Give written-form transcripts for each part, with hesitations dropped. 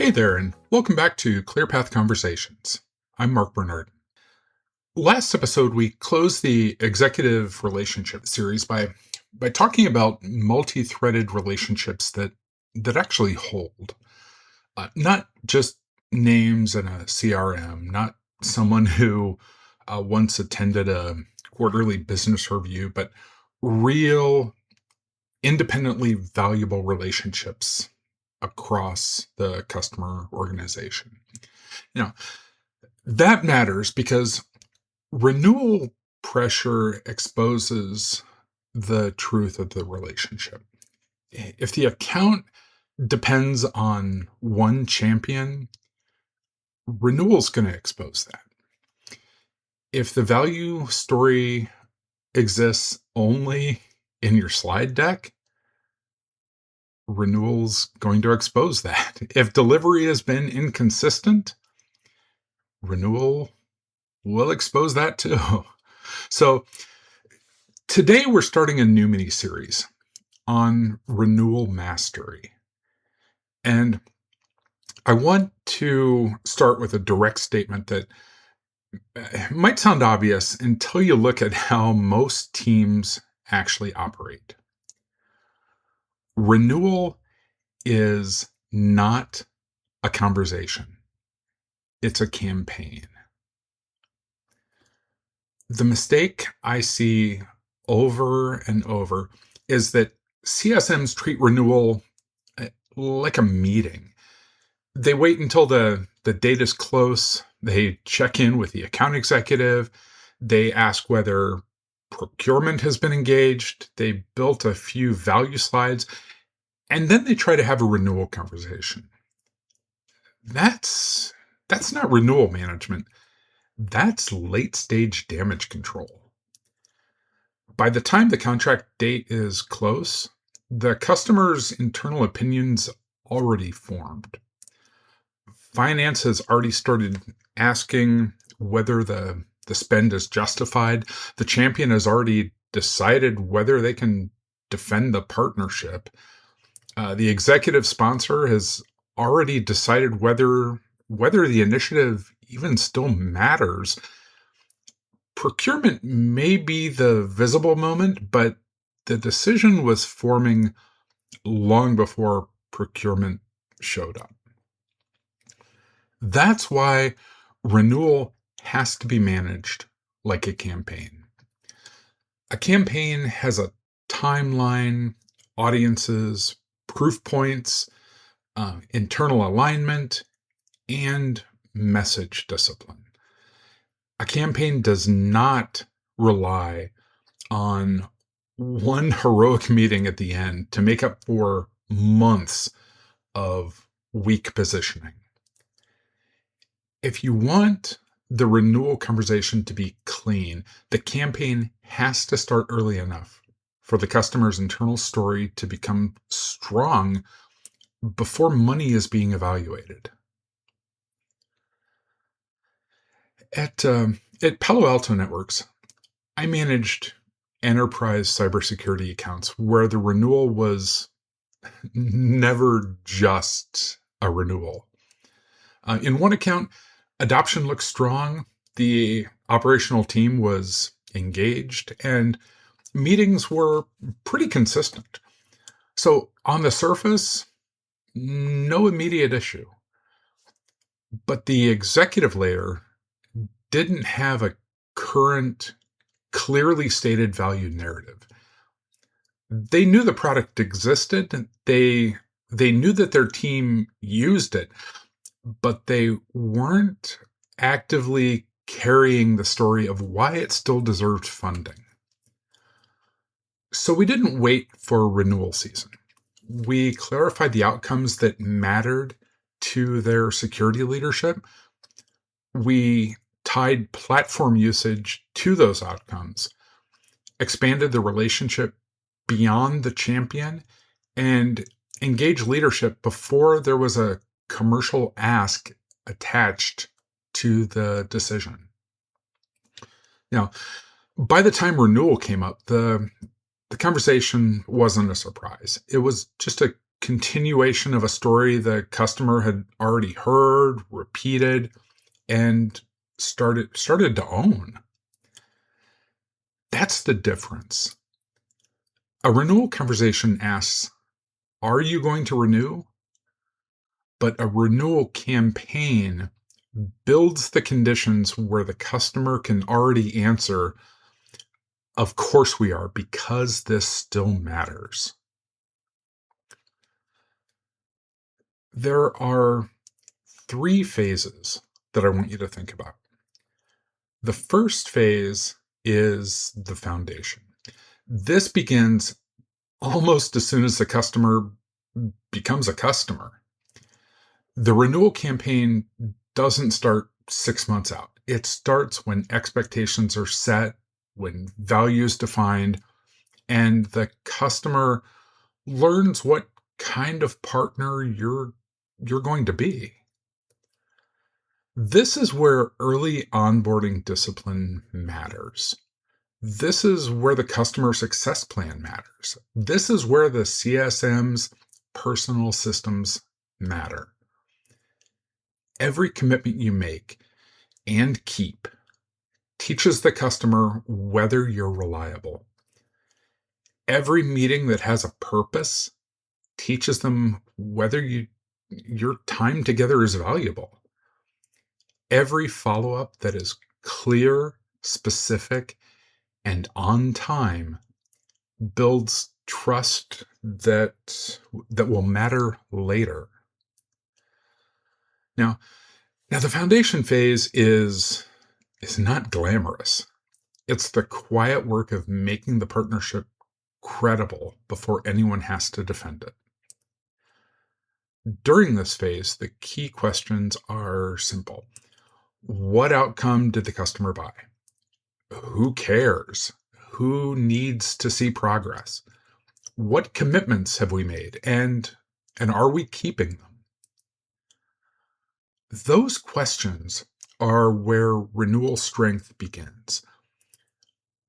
Hey there, and welcome back to ClearPath Conversations. I'm Mark Bernardin. Last episode, we closed the executive relationship series by talking about multi-threaded relationships that actually hold. Not just names in a CRM, not someone who once attended a quarterly business review, but real, independently valuable relationships across the customer organization. You know, that matters because renewal pressure exposes the truth of the relationship. If the account depends on one champion, renewal's going to expose that. If the value story exists only in your slide deck, renewal's going to expose that. If delivery has been inconsistent, renewal will expose that too. So today we're starting a new mini series on renewal mastery. And I want to start with a direct statement that might sound obvious until you look at how most teams actually operate. Renewal is not a conversation. It's a campaign. The mistake I see over and over is that CSMs treat renewal like a meeting. They wait until the date is close. They check in with the account executive. They ask whether procurement has been engaged. They built a few value slides, and then they try to have a renewal conversation. That's not renewal management. That's late-stage damage control. By the time the contract date is close, the customer's internal opinion's already formed. Finance has already started asking whether the spend is justified. The champion has already decided whether they can defend the partnership. The executive sponsor has already decided whether the initiative even still matters. Procurement may be the visible moment, but the decision was forming long before procurement showed up. That's why renewal has to be managed like a campaign. A campaign has a timeline, audiences, proof points, internal alignment, and message discipline. A campaign does not rely on one heroic meeting at the end to make up for months of weak positioning. If you want the renewal conversation to be clean, the campaign has to start early enough for the customer's internal story to become strong before money is being evaluated. At Palo Alto Networks, I managed enterprise cybersecurity accounts where the renewal was never just a renewal. In one account, adoption looked strong, the operational team was engaged, and meetings were pretty consistent. So on the surface, no immediate issue. But the executive layer didn't have a current, clearly stated value narrative. They knew the product existed. They knew that their team used it, but they weren't actively carrying the story of why it still deserved funding. So we didn't wait for renewal season. We clarified the outcomes that mattered to their security leadership. We tied platform usage to those outcomes, expanded the relationship beyond the champion, and engaged leadership before there was a commercial ask attached to the decision. Now, by the time renewal came up, the conversation wasn't a surprise. It was just a continuation of a story the customer had already heard, repeated, and started to own. That's the difference. A renewal conversation asks, are you going to renew? But a renewal campaign builds the conditions where the customer can already answer, of course we are, because this still matters. There are 3 phases that I want you to think about. The first phase is the foundation. This begins almost as soon as the customer becomes a customer. The renewal campaign doesn't start 6 months out. It starts when expectations are set, when value is defined, and the customer learns what kind of partner you're going to be. This is where early onboarding discipline matters. This is where the customer success plan matters. This is where the CSM's personal systems matter. Every commitment you make and keep teaches the customer whether you're reliable. Every meeting that has a purpose teaches them whether your time together is valuable. Every follow-up that is clear, specific, and on time builds trust that will matter later. Now the foundation phase is not glamorous. It's the quiet work of making the partnership credible before anyone has to defend it. During this phase, the key questions are simple. What outcome did the customer buy? Who cares? Who needs to see progress? What commitments have we made? And are we keeping them? Those questions are where renewal strength begins.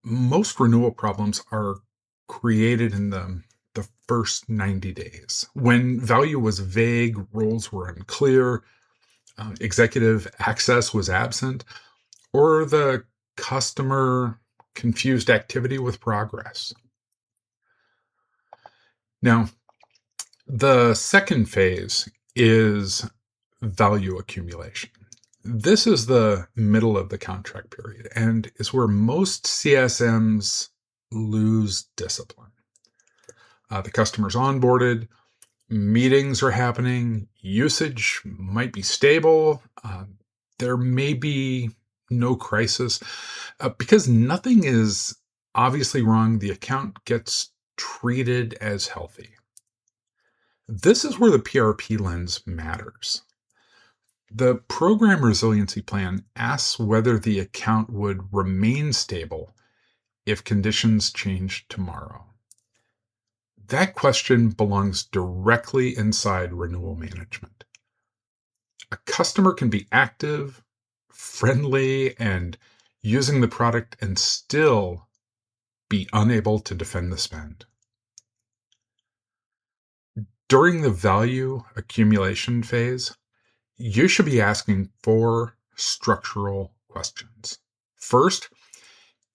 Most renewal problems are created in the first 90 days, when value was vague, roles were unclear, executive access was absent, or the customer confused activity with progress. Now, the second phase is value accumulation. This is the middle of the contract period and is where most CSMs lose discipline. The customer's onboarded, meetings are happening, usage might be stable, there may be no crisis. Because nothing is obviously wrong, the account gets treated as healthy. This is where the PRP lens matters. The program resiliency plan asks whether the account would remain stable if conditions changed tomorrow. That question belongs directly inside renewal management. A customer can be active, friendly, and using the product and still be unable to defend the spend. During the value accumulation phase, you should be asking 4 structural questions. First,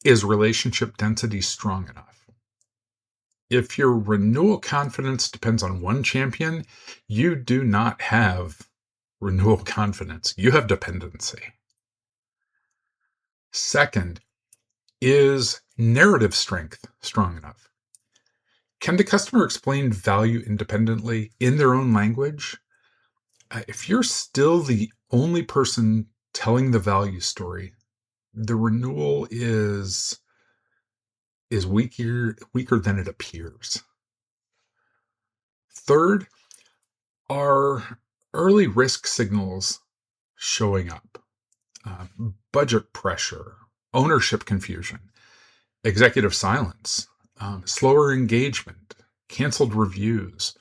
is relationship density strong enough? If your renewal confidence depends on one champion, you do not have renewal confidence. You have dependency. Second, is narrative strength strong enough? Can the customer explain value independently in their own language? If you're still the only person telling the value story, the renewal is weaker than it appears. Third, are early risk signals showing up? Budget pressure, ownership confusion, executive silence, slower engagement, canceled reviews,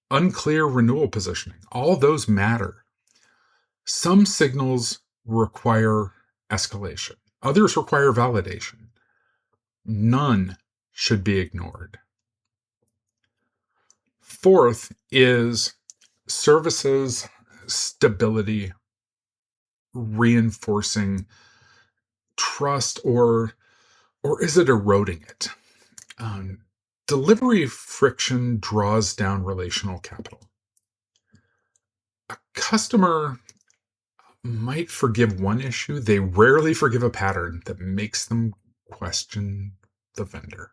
unclear renewal positioning. All those matter. Some signals require escalation. Others require validation. None should be ignored. fourth is services stability, reinforcing trust, or is it eroding it? Um, Delivery friction draws down relational capital. A customer might forgive one issue, they rarely forgive a pattern that makes them question the vendor.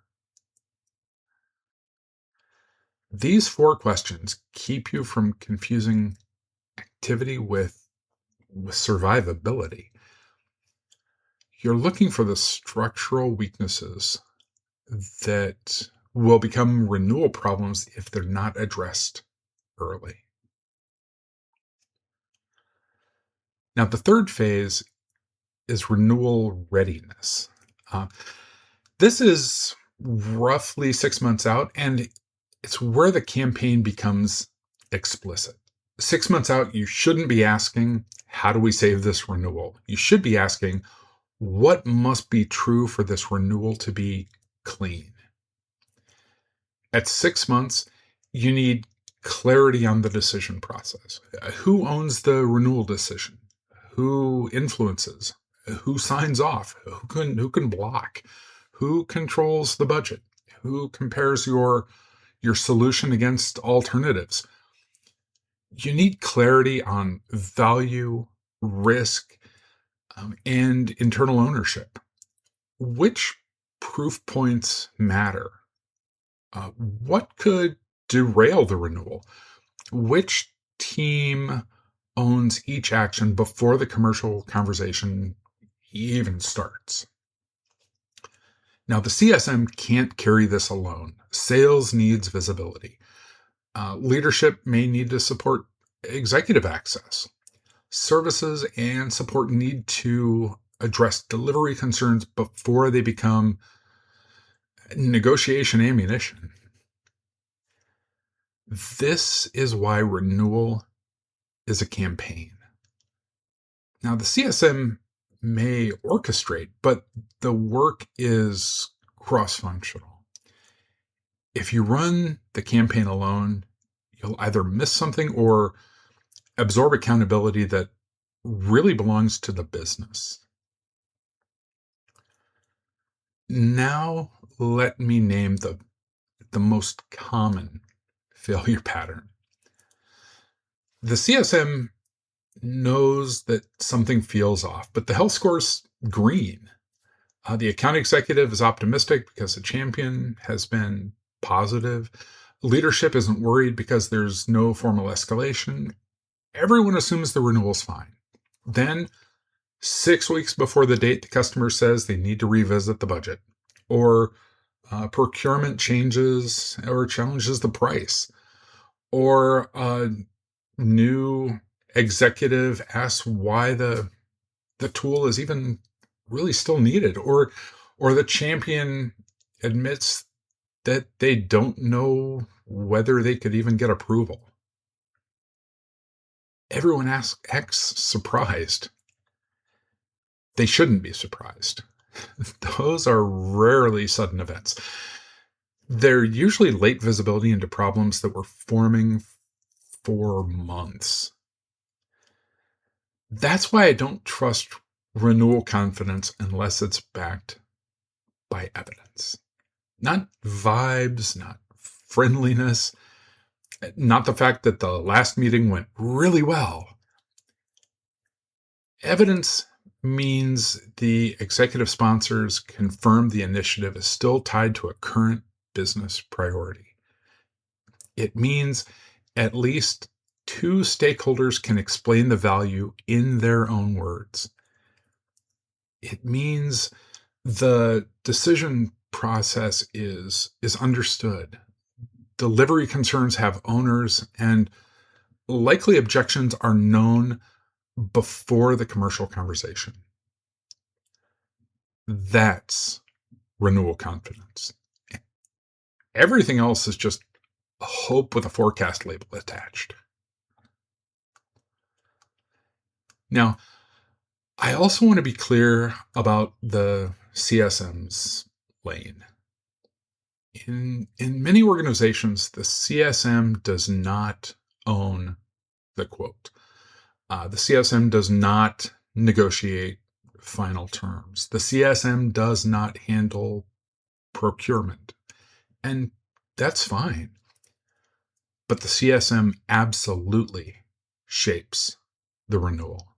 These four questions keep you from confusing activity with survivability. You're looking for the structural weaknesses that will become renewal problems if they're not addressed early. Now, the third phase is renewal readiness. Uh, this is roughly 6 months out, and it's where the campaign becomes explicit. 6 months out, you shouldn't be asking, how do we save this renewal? You should be asking, what must be true for this renewal to be clean? At 6 months, you need clarity on the decision process. Who owns the renewal decision? Who influences? Who signs off? Who can block? Who controls the budget? Who compares your solution against alternatives? You need clarity on value, risk, and internal ownership. Which proof points matter? What could derail the renewal? Which team owns each action before the commercial conversation even starts? Now, the CSM can't carry this alone. Sales needs visibility. Leadership may need to support executive access. Services and support need to address delivery concerns before they become negotiation ammunition. This is why renewal is a campaign. Now, the CSM may orchestrate, but the work is cross-functional. If you run the campaign alone, you'll either miss something or absorb accountability that really belongs to the business. Now, let me name the most common failure pattern. The CSM knows that something feels off, but the health score's green. The account executive is optimistic because the champion has been positive. Leadership isn't worried because there's no formal escalation. Everyone assumes the renewal's fine. Then, 6 weeks before the date, the customer says they need to revisit the budget, or procurement changes or challenges the price, or a new executive asks why the tool is even really still needed, or the champion admits that they don't know whether they could even get approval. Everyone acts surprised. They shouldn't be surprised. Those are rarely sudden events. They're usually late visibility into problems that were forming for months. That's why I don't trust renewal confidence unless it's backed by evidence. Not vibes, not friendliness, not the fact that the last meeting went really well. Evidence means the executive sponsors confirm the initiative is still tied to a current business priority. It means at least two stakeholders can explain the value in their own words. It means the decision process is understood. Delivery concerns have owners, and likely objections are known before the commercial conversation. That's renewal confidence. Everything else is just hope with a forecast label attached. Now, I also want to be clear about the CSM's lane. In many organizations, the CSM does not own the quote. The CSM does not negotiate final terms. The CSM does not handle procurement. And that's fine. But the CSM absolutely shapes the renewal.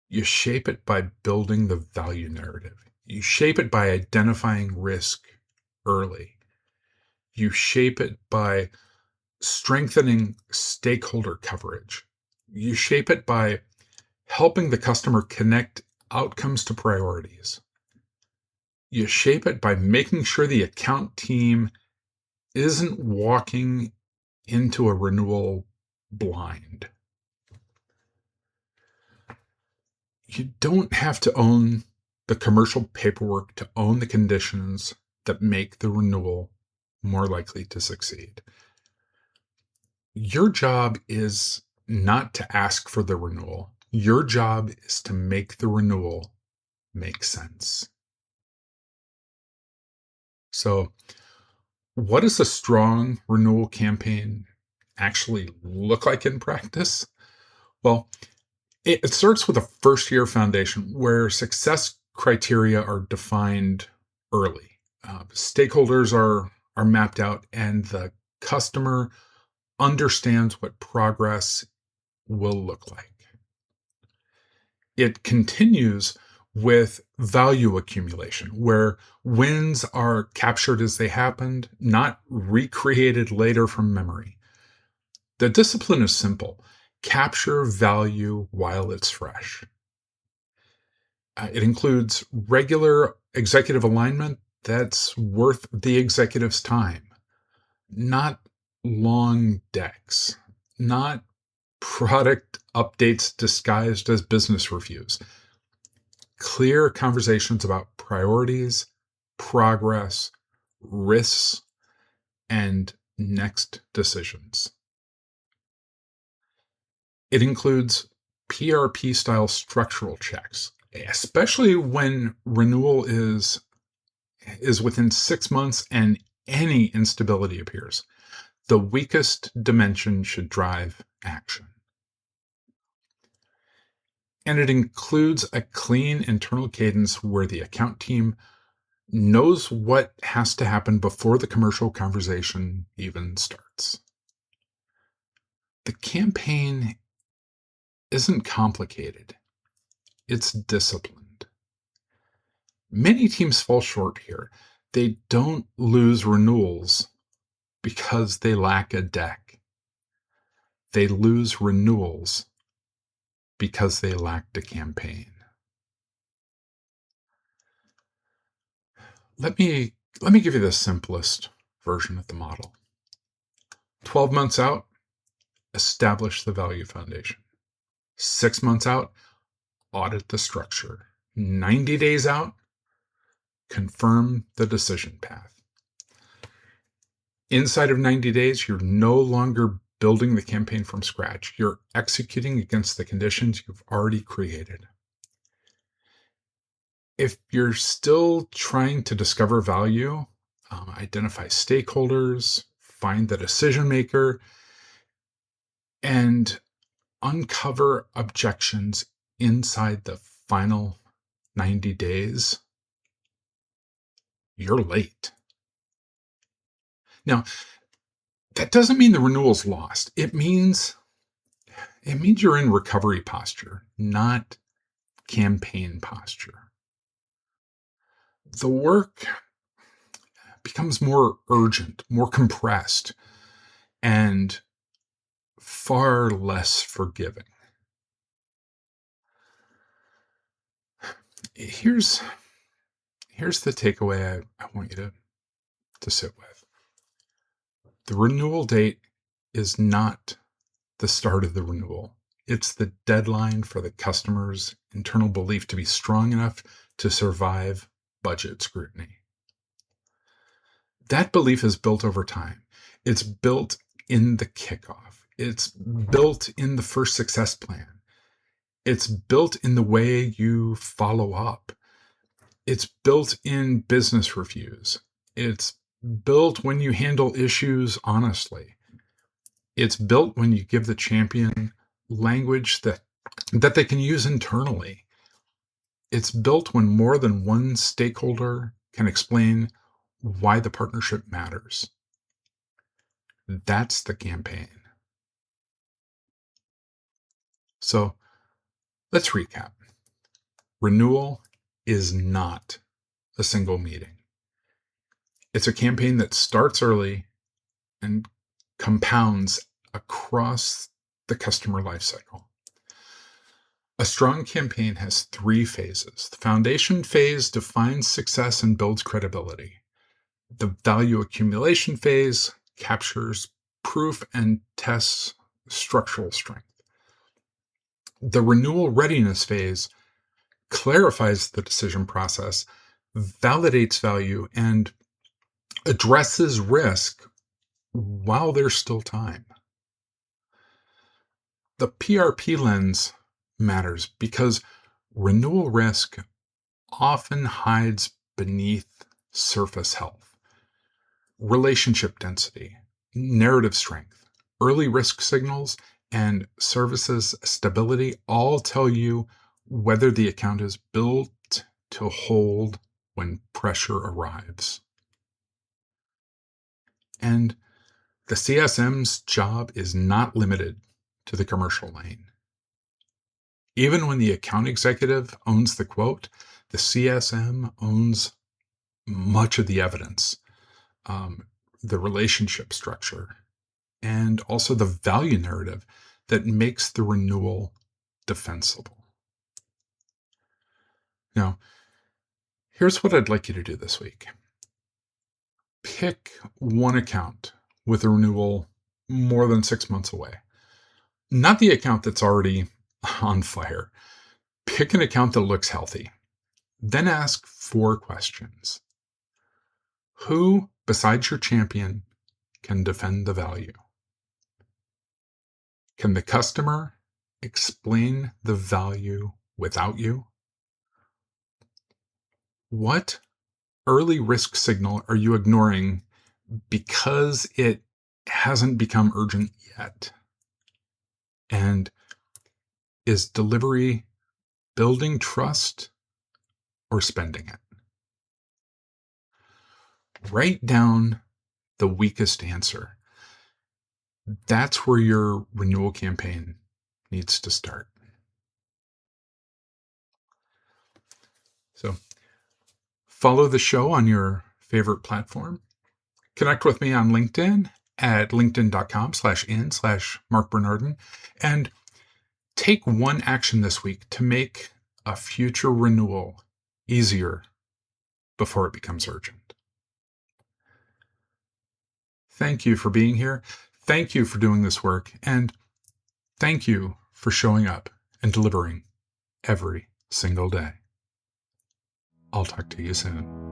You shape it by building the value narrative. You shape it by identifying risk early. You shape it by strengthening stakeholder coverage. You shape it by helping the customer connect outcomes to priorities. You shape it by making sure the account team isn't walking into a renewal blind. You don't have to own the commercial paperwork to own the conditions that make the renewal more likely to succeed. Your job is not to ask for the renewal. Your job is to make the renewal make sense. So, what does a strong renewal campaign actually look like in practice? Well, it starts with a first-year foundation where success criteria are defined early. Stakeholders are mapped out, and the customer understands what progress will look like. It continues with value accumulation, where wins are captured as they happened, not recreated later from memory. The discipline is simple. Capture value while it's fresh. It includes regular executive alignment that's worth the executive's time, not long decks, not product updates disguised as business reviews. Clear conversations about priorities, progress, risks, and next decisions. It includes PRP-style structural checks, especially when renewal is within 6 months and any instability appears. The weakest dimension should drive action. And it includes a clean internal cadence where the account team knows what has to happen before the commercial conversation even starts. The campaign isn't complicated. It's disciplined. Many teams fall short here. They don't lose renewals because they lack a deck. They lose renewals because they lacked a campaign. Let me give you the simplest version of the model. 12 months out, establish the value foundation. 6 months out, audit the structure. 90 days out, confirm the decision path. Inside of 90 days, you're no longer building the campaign from scratch. You're executing against the conditions you've already created. If you're still trying to discover value, identify stakeholders, find the decision maker, and uncover objections inside the final 90 days, you're late. Now, that doesn't mean the renewal's lost. It means you're in recovery posture, not campaign posture. The work becomes more urgent, more compressed, and far less forgiving. Here's the takeaway I want you to sit with. The renewal date is not the start of the renewal. It's the deadline for the customer's internal belief to be strong enough to survive budget scrutiny. That belief is built over time. It's built in the kickoff. It's built in the first success plan. It's built in the way you follow up. It's built in business reviews. It's built when you handle issues honestly. It's built when you give the champion language that they can use internally. It's built when more than one stakeholder can explain why the partnership matters. That's the campaign. So let's recap. Renewal is not a single meeting. It's a campaign that starts early and compounds across the customer lifecycle. A strong campaign has 3 phases. The foundation phase defines success and builds credibility. The value accumulation phase captures proof and tests structural strength. The renewal readiness phase clarifies the decision process, validates value, and addresses risk while there's still time. The PRP lens matters because renewal risk often hides beneath surface health, relationship density, narrative strength, early risk signals, and services stability all tell you whether the account is built to hold when pressure arrives. And the CSM's job is not limited to the commercial lane. Even when the account executive owns the quote, the CSM owns much of the evidence, the relationship structure, and also the value narrative that makes the renewal defensible. Now, here's what I'd like you to do this week. Pick one account with a renewal more than 6 months away. Not the account that's already on fire. Pick an account that looks healthy. Then ask 4 questions. Who, besides your champion, can defend the value? Can the customer explain the value without you? What early risk signal are you ignoring because it hasn't become urgent yet? And is delivery building trust or spending it? Write down the weakest answer. That's where your renewal campaign needs to start. So follow the show on your favorite platform. Connect with me on LinkedIn at linkedin.com/in/Mark Bernardin, and take one action this week to make a future renewal easier before it becomes urgent. Thank you for being here. Thank you for doing this work. And thank you for showing up and delivering every single day. I'll talk to you soon.